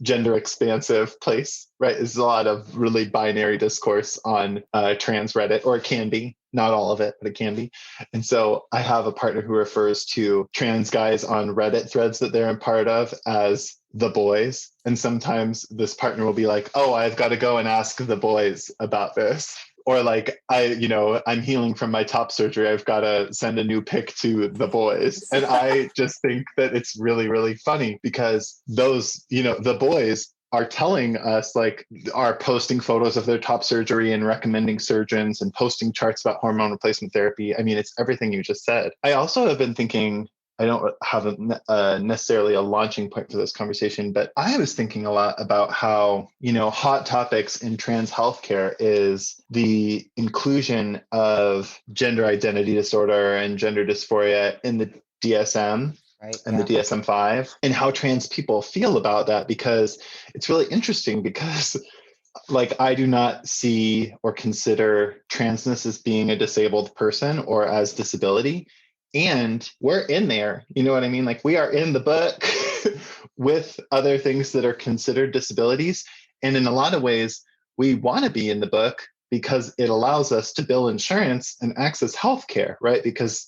gender expansive place, right? There's a lot of really binary discourse on trans Reddit, or it can be. Not all of it, but it can be. And so I have a partner who refers to trans guys on Reddit threads that they're a part of as the boys. And sometimes this partner will be like, oh, I've got to go and ask the boys about this. Or like, I'm healing from my top surgery. I've got to send a new pic to the boys. And I just think that it's really, really funny because those, the boys are telling us, like, are posting photos of their top surgery and recommending surgeons and posting charts about hormone replacement therapy. I mean, it's everything you just said. I also have been thinking, I don't have necessarily a launching point for this conversation, but I was thinking a lot about how, hot topics in trans healthcare is the inclusion of gender identity disorder and gender dysphoria in the DSM. Right, and the DSM-5, and how trans people feel about that, because it's really interesting because like I do not see or consider transness as being a disabled person or as disability. And we're in there, you know what I mean? Like we are in the book with other things that are considered disabilities. And in a lot of ways, we want to be in the book because it allows us to bill insurance and access healthcare, right? Because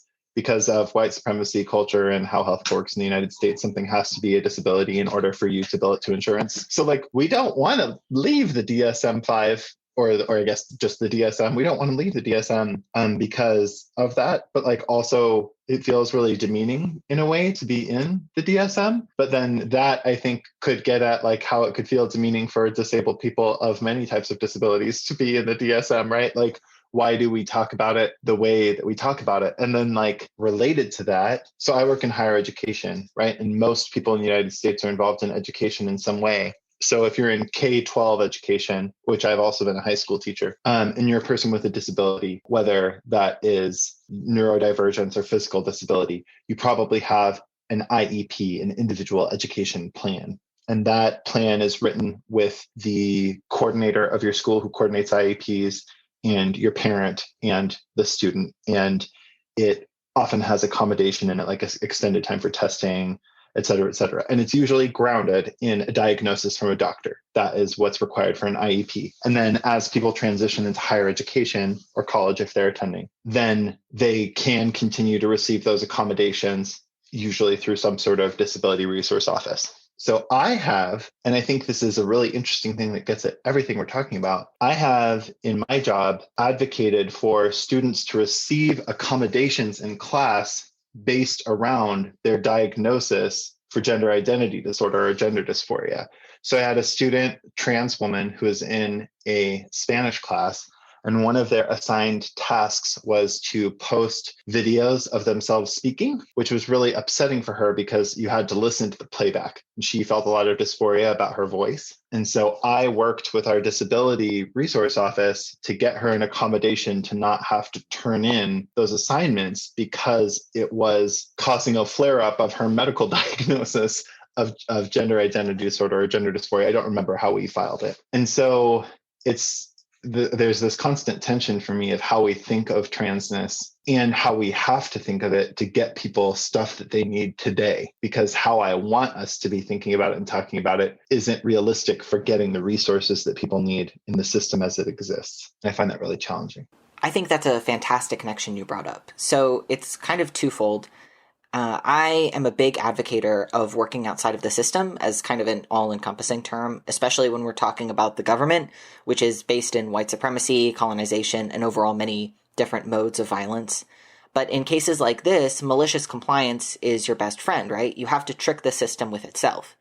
of white supremacy culture and how health works in the United States, something has to be a disability in order for you to bill it to insurance. So like, we don't want to leave the DSM-5 or I guess just the DSM. We don't want to leave the DSM because of that, but like also it feels really demeaning in a way to be in the DSM. But then that I think could get at like how it could feel demeaning for disabled people of many types of disabilities to be in the DSM, right? Like, why do we talk about it the way that we talk about it? And then like related to that, so I work in higher education, right? And most people in the United States are involved in education in some way. So if you're in K-12 education, which I've also been a high school teacher, and you're a person with a disability, whether that is neurodivergence or physical disability, you probably have an IEP, an individual education plan. And that plan is written with the coordinator of your school who coordinates IEPs and your parent and the student. And it often has accommodation in it, like extended time for testing, et cetera, et cetera. And it's usually grounded in a diagnosis from a doctor. That is what's required for an IEP. And then as people transition into higher education or college, if they're attending, then they can continue to receive those accommodations, usually through some sort of disability resource office. So I have, and I think this is a really interesting thing that gets at everything we're talking about, I have in my job advocated for students to receive accommodations in class based around their diagnosis for gender identity disorder or gender dysphoria. So I had a student, trans woman, who was in a Spanish class And one of their assigned tasks was to post videos of themselves speaking, which was really upsetting for her because you had to listen to the playback. And she felt a lot of dysphoria about her voice. And so I worked with our disability resource office to get her an accommodation to not have to turn in those assignments because it was causing a flare up of her medical diagnosis of gender identity disorder or gender dysphoria. I don't remember how we filed it. And so there's this constant tension for me of how we think of transness and how we have to think of it to get people stuff that they need today, because how I want us to be thinking about it and talking about it isn't realistic for getting the resources that people need in the system as it exists. And I find that really challenging. I think that's a fantastic connection you brought up. So it's kind of twofold. I am a big advocator of working outside of the system as kind of an all-encompassing term, especially when we're talking about the government, which is based in white supremacy, colonization, and overall many different modes of violence. But in cases like this, malicious compliance is your best friend, right? You have to trick the system with itself.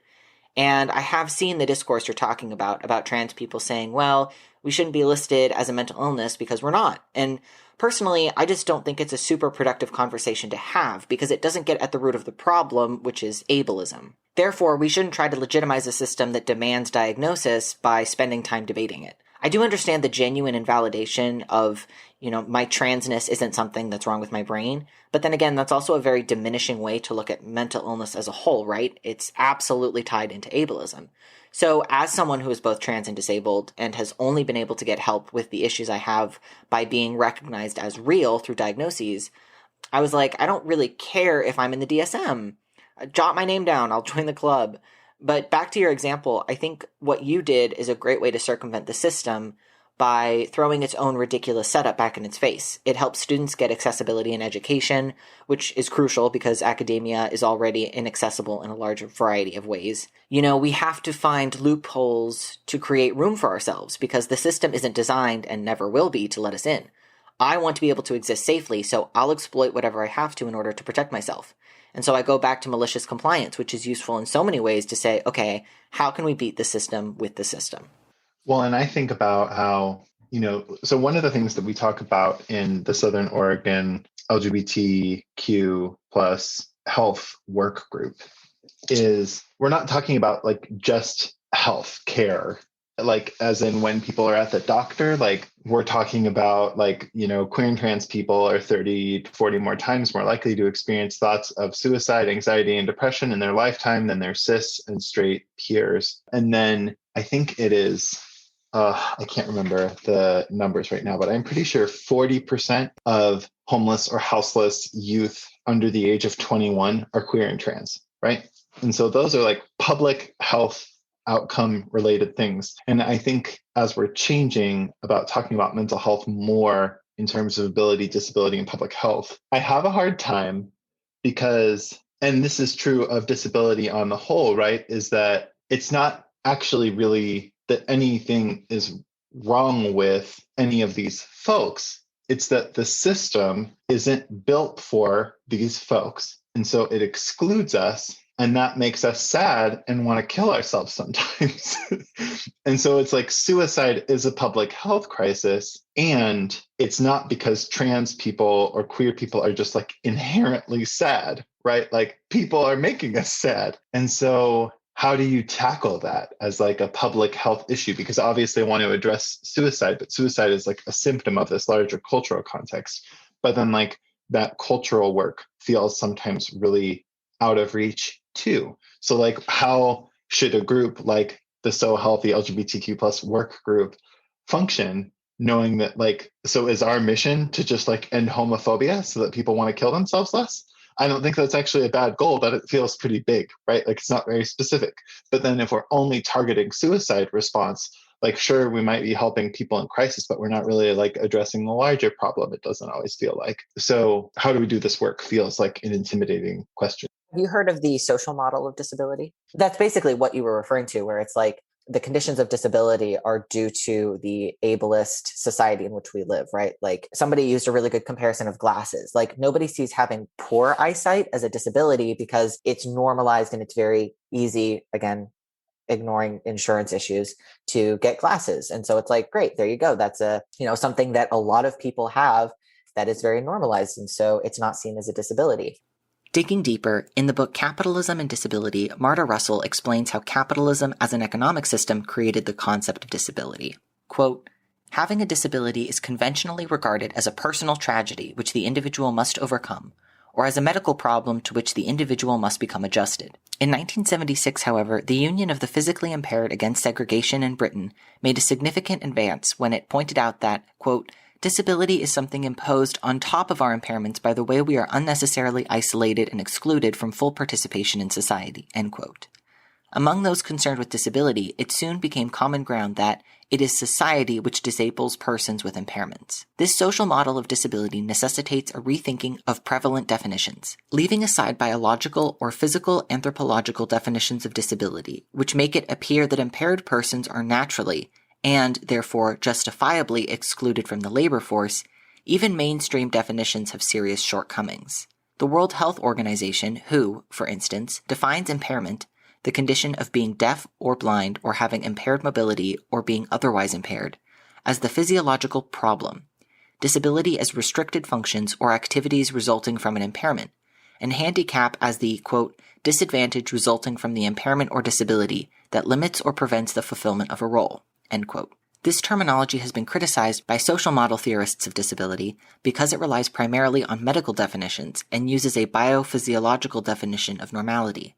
And I have seen the discourse you're talking about trans people saying, well, we shouldn't be listed as a mental illness because we're not. And personally, I just don't think it's a super productive conversation to have because it doesn't get at the root of the problem, which is ableism. Therefore, we shouldn't try to legitimize a system that demands diagnosis by spending time debating it. I do understand the genuine invalidation of, my transness isn't something that's wrong with my brain. But then again, that's also a very diminishing way to look at mental illness as a whole, right? It's absolutely tied into ableism. So as someone who is both trans and disabled and has only been able to get help with the issues I have by being recognized as real through diagnoses, I was like, I don't really care if I'm in the DSM. Jot my name down, I'll join the club. But back to your example, I think what you did is a great way to circumvent the system by throwing its own ridiculous setup back in its face. It helps students get accessibility in education, which is crucial because academia is already inaccessible in a large variety of ways. We have to find loopholes to create room for ourselves because the system isn't designed and never will be to let us in. I want to be able to exist safely, so I'll exploit whatever I have to in order to protect myself. And so I go back to malicious compliance, which is useful in so many ways to say, okay, how can we beat the system with the system? Well, and I think about how, so one of the things that we talk about in the Southern Oregon LGBTQ plus health work group is we're not talking about like just health care, like as in when people are at the doctor, like we're talking about like, queer and trans people are 30 to 40 more times more likely to experience thoughts of suicide, anxiety, and depression in their lifetime than their cis and straight peers. And then I think it is, I can't remember the numbers right now, but I'm pretty sure 40% of homeless or houseless youth under the age of 21 are queer and trans, right? And so those are like public health outcome related things. And I think as we're changing about talking about mental health more in terms of ability, disability, and public health, I have a hard time because, and this is true of disability on the whole, right, is that it's not actually really that anything is wrong with any of these folks. It's that the system isn't built for these folks. And so it excludes us, and that makes us sad and want to kill ourselves sometimes. And so it's like suicide is a public health crisis. And it's not because trans people or queer people are just like inherently sad, right? Like people are making us sad. And so how do you tackle that as like a public health issue? Because obviously I want to address suicide, but suicide is like a symptom of this larger cultural context. But then like that cultural work feels sometimes really out of reach too. So like how should a group like the So Healthy LGBTQ plus work group function, knowing that like, so is our mission to just like end homophobia so that people want to kill themselves less? I don't think that's actually a bad goal, but it feels pretty big, right? Like it's not very specific. But then if we're only targeting suicide response, like sure, we might be helping people in crisis, but we're not really like addressing the larger problem. It doesn't always feel like. So how do we do this work feels like an intimidating question. Have you heard of the social model of disability? That's basically what you were referring to, where it's like the conditions of disability are due to the ableist society in which we live, right? Like somebody used a really good comparison of glasses. Like nobody sees having poor eyesight as a disability because it's normalized and it's very easy, again, ignoring insurance issues to get glasses. And so it's like, great, there you go. That's something that a lot of people have that is very normalized. And so it's not seen as a disability. Digging deeper, in the book Capitalism and Disability, Marta Russell explains how capitalism as an economic system created the concept of disability. Quote, having a disability is conventionally regarded as a personal tragedy which the individual must overcome, or as a medical problem to which the individual must become adjusted. In 1976, however, the Union of the Physically Impaired Against Segregation in Britain made a significant advance when it pointed out that, quote, disability is something imposed on top of our impairments by the way we are unnecessarily isolated and excluded from full participation in society, end quote. Among those concerned with disability, it soon became common ground that it is society which disables persons with impairments. This social model of disability necessitates a rethinking of prevalent definitions, leaving aside biological or physical anthropological definitions of disability, which make it appear that impaired persons are naturally, and therefore justifiably excluded from the labor force. Even mainstream definitions have serious shortcomings. The World Health Organization, WHO, for instance, defines impairment, the condition of being deaf or blind or having impaired mobility or being otherwise impaired, as the physiological problem, disability as restricted functions or activities resulting from an impairment, and handicap as the, quote, disadvantage resulting from the impairment or disability that limits or prevents the fulfillment of a role, end quote. This terminology has been criticized by social model theorists of disability because it relies primarily on medical definitions and uses a biophysiological definition of normality.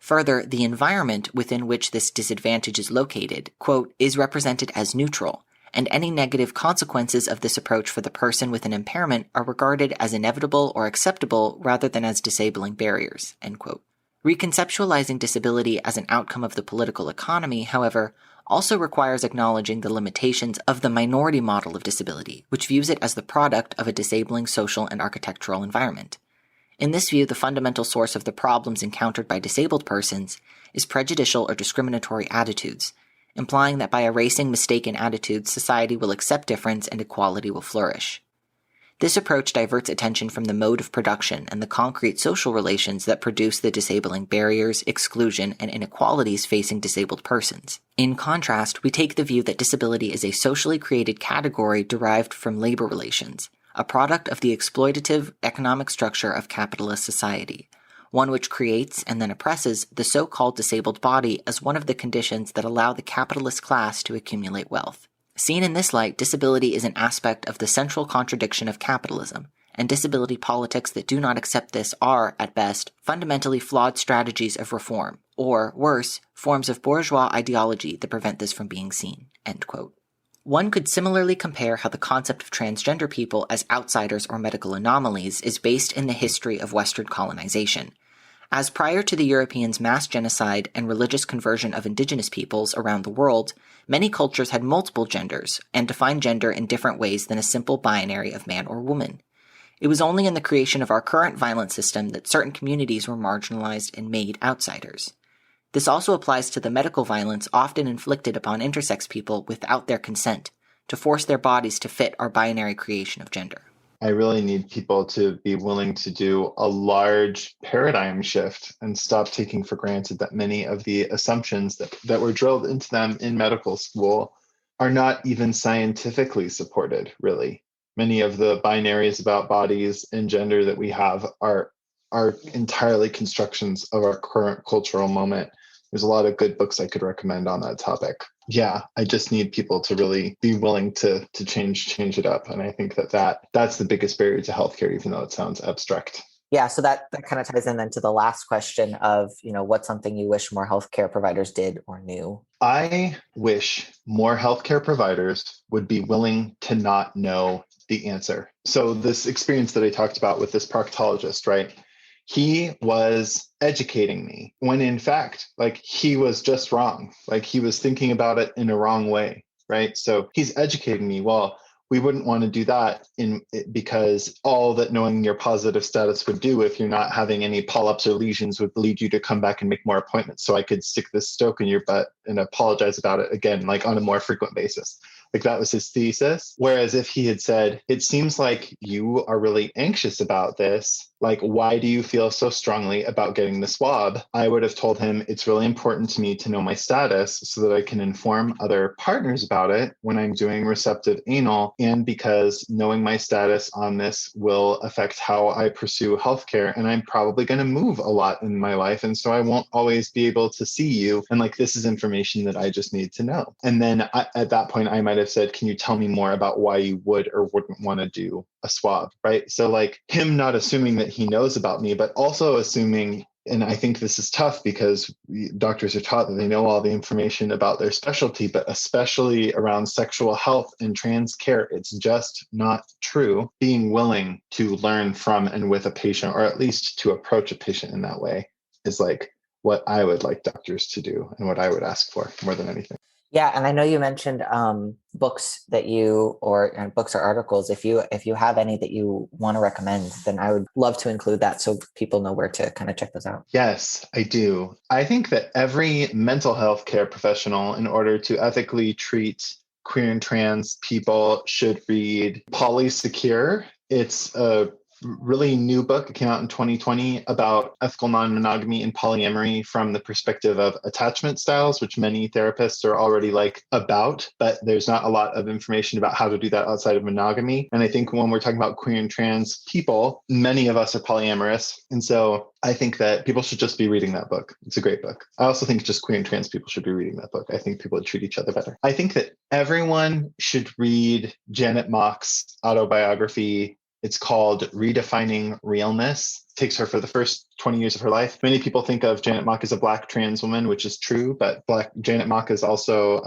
Further, the environment within which this disadvantage is located, quote, is represented as neutral, and any negative consequences of this approach for the person with an impairment are regarded as inevitable or acceptable rather than as disabling barriers, end quote. Reconceptualizing disability as an outcome of the political economy, however, also requires acknowledging the limitations of the minority model of disability, which views it as the product of a disabling social and architectural environment. In this view, the fundamental source of the problems encountered by disabled persons is prejudicial or discriminatory attitudes, implying that by erasing mistaken attitudes, society will accept difference and equality will flourish. This approach diverts attention from the mode of production and the concrete social relations that produce the disabling barriers, exclusion, and inequalities facing disabled persons. In contrast, we take the view that disability is a socially created category derived from labor relations, a product of the exploitative economic structure of capitalist society, one which creates and then oppresses the so-called disabled body as one of the conditions that allow the capitalist class to accumulate wealth. Seen in this light, disability is an aspect of the central contradiction of capitalism, and disability politics that do not accept this are, at best, fundamentally flawed strategies of reform, or, worse, forms of bourgeois ideology that prevent this from being seen, end quote. One could similarly compare how the concept of transgender people as outsiders or medical anomalies is based in the history of Western colonization. As prior to the Europeans' mass genocide and religious conversion of indigenous peoples around the world, many cultures had multiple genders and defined gender in different ways than a simple binary of man or woman. It was only in the creation of our current violent system that certain communities were marginalized and made outsiders. This also applies to the medical violence often inflicted upon intersex people without their consent, to force their bodies to fit our binary creation of gender. I really need people to be willing to do a large paradigm shift and stop taking for granted that many of the assumptions that were drilled into them in medical school are not even scientifically supported, really. Many of the binaries about bodies and gender that we have are entirely constructions of our current cultural moment. There's a lot of good books I could recommend on that topic. Yeah, I just need people to really be willing to change it up. And I think that's the biggest barrier to healthcare, even though it sounds abstract. Yeah, so that kind of ties in then to the last question of, what's something you wish more healthcare providers did or knew? I wish more healthcare providers would be willing to not know the answer. So this experience that I talked about with this proctologist, right? He was educating me when in fact, he was just wrong. He was thinking about it in a wrong way, right? So he's educating me. Well, we wouldn't want to do that because all that knowing your positive status would do if you're not having any polyps or lesions would lead you to come back and make more appointments. So I could stick this stoke in your butt and apologize about it again, on a more frequent basis. That was his thesis. Whereas if he had said, it seems like you are really anxious about this, like, why do you feel so strongly about getting the swab? I would have told him it's really important to me to know my status so that I can inform other partners about it when I'm doing receptive anal, and because knowing my status on this will affect how I pursue healthcare, and I'm probably going to move a lot in my life, and so I won't always be able to see you, and like, this is information that I just need to know. And then at that point I might have said, can you tell me more about why you would or wouldn't want to do a swab, right? So like, him not assuming that he knows about me, but also assuming, and I think this is tough because doctors are taught that they know all the information about their specialty, but especially around sexual health and trans care, it's just not true. Being willing to learn from and with a patient, or at least to approach a patient in that way, is like what I would like doctors to do and what I would ask for more than anything. Yeah, and I know you mentioned books that you, or books or articles. If you have any that you want to recommend, then I would love to include that so people know where to kind of check those out. Yes, I do. I think that every mental health care professional, in order to ethically treat queer and trans people, should read Polysecure. It's a really new book. It came out in 2020 about ethical non-monogamy and polyamory from the perspective of attachment styles, which many therapists are already like about, but there's not a lot of information about how to do that outside of monogamy. And I think when we're talking about queer and trans people, many of us are polyamorous. And so I think that people should just be reading that book. It's a great book. I also think just queer and trans people should be reading that book. I think people would treat each other better. I think that everyone should read Janet Mock's autobiography. It's called Redefining Realness. It takes her for the first 20 years of her life. Many people think of Janet Mock as a Black trans woman, which is true, but Janet Mock is also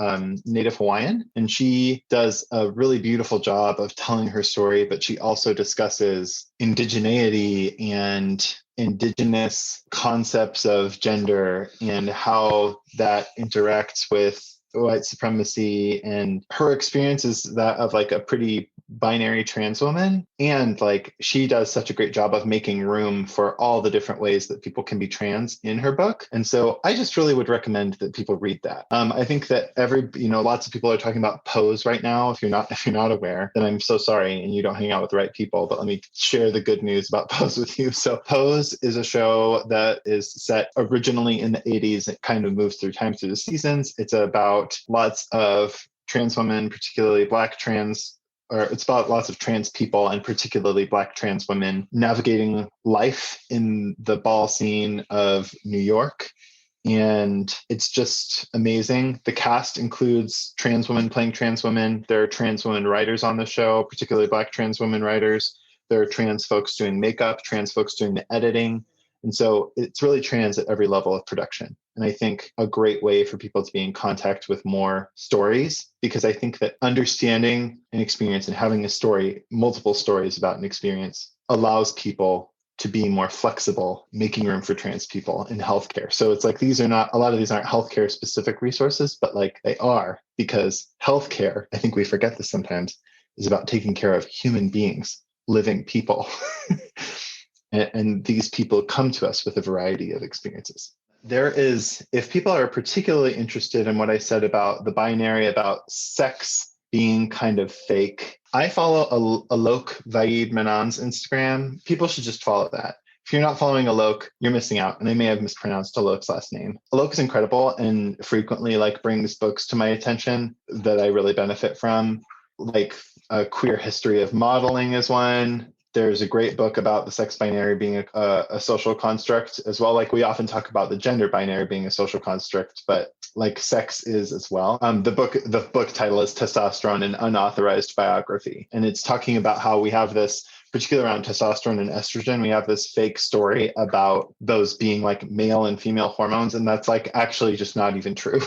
Native Hawaiian, and she does a really beautiful job of telling her story, but she also discusses indigeneity and indigenous concepts of gender and how that interacts with white supremacy. And her experience is that of like a pretty binary trans woman, and like, she does such a great job of making room for all the different ways that people can be trans in her book. And so I just really would recommend that people read that. I think that lots of people are talking about Pose right now. If you're not aware, then I'm so sorry and you don't hang out with the right people, but let me share the good news about Pose with you. So Pose is a show that is set originally in the 80s. It kind of moves through time through the seasons. It's about lots of trans women, particularly Black trans, or it's about lots of trans people and particularly Black trans women navigating life in the ball scene of New York. And it's just amazing. The cast includes trans women playing trans women. There are trans women writers on the show, particularly Black trans women writers. There are trans folks doing makeup, trans folks doing the editing. And so it's really trans at every level of production. And I think a great way for people to be in contact with more stories, because I think that understanding an experience and having a story, multiple stories about an experience, allows people to be more flexible, making room for trans people in healthcare. So it's like, a lot of these aren't healthcare specific resources, but like, they are, because healthcare, I think we forget this sometimes, is about taking care of human beings, living people. And these people come to us with a variety of experiences. If people are particularly interested in what I said about the binary, about sex being kind of fake, I follow Alok Vaid-Menon's Instagram. People should just follow that. If you're not following Alok, you're missing out. And I may have mispronounced Alok's last name. Alok is incredible and frequently brings books to my attention that I really benefit from. Like A Queer History of Modeling is one. There's a great book about the sex binary being a social construct as well. Like, we often talk about the gender binary being a social construct, but like, sex is as well. The book title is Testosterone: An Unauthorized Biography. And it's talking about how we have this, particularly around testosterone and estrogen, we have this fake story about those being like male and female hormones. And that's like actually just not even true.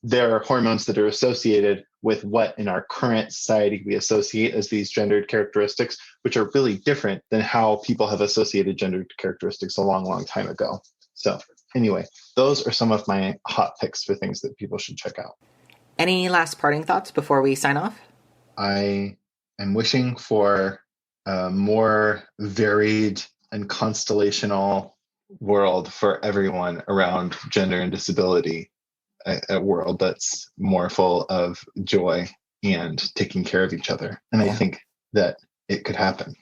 There are hormones that are associated with what in our current society we associate as these gendered characteristics, which are really different than how people have associated gendered characteristics a long, long time ago. So anyway, those are some of my hot picks for things that people should check out. Any last parting thoughts before we sign off? I am wishing for a more varied and constellational world for everyone around gender and disability. A world that's more full of joy and taking care of each other. And I think that it could happen.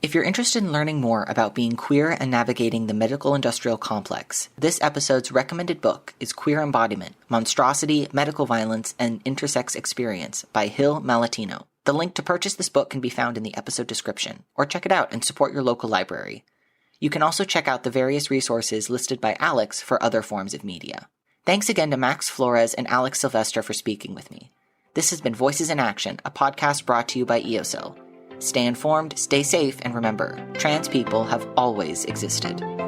If you're interested in learning more about being queer and navigating the medical-industrial complex, this episode's recommended book is Queer Embodiment, Monstrosity, Medical Violence, and Intersex Experience by Hill Malatino. The link to purchase this book can be found in the episode description, or check it out and support your local library. You can also check out the various resources listed by Alex for other forms of media. Thanks again to Max Flores and Alex Sylvester for speaking with me. This has been Voices in Action, a podcast brought to you by EOSIL. Stay informed, stay safe, and remember, trans people have always existed.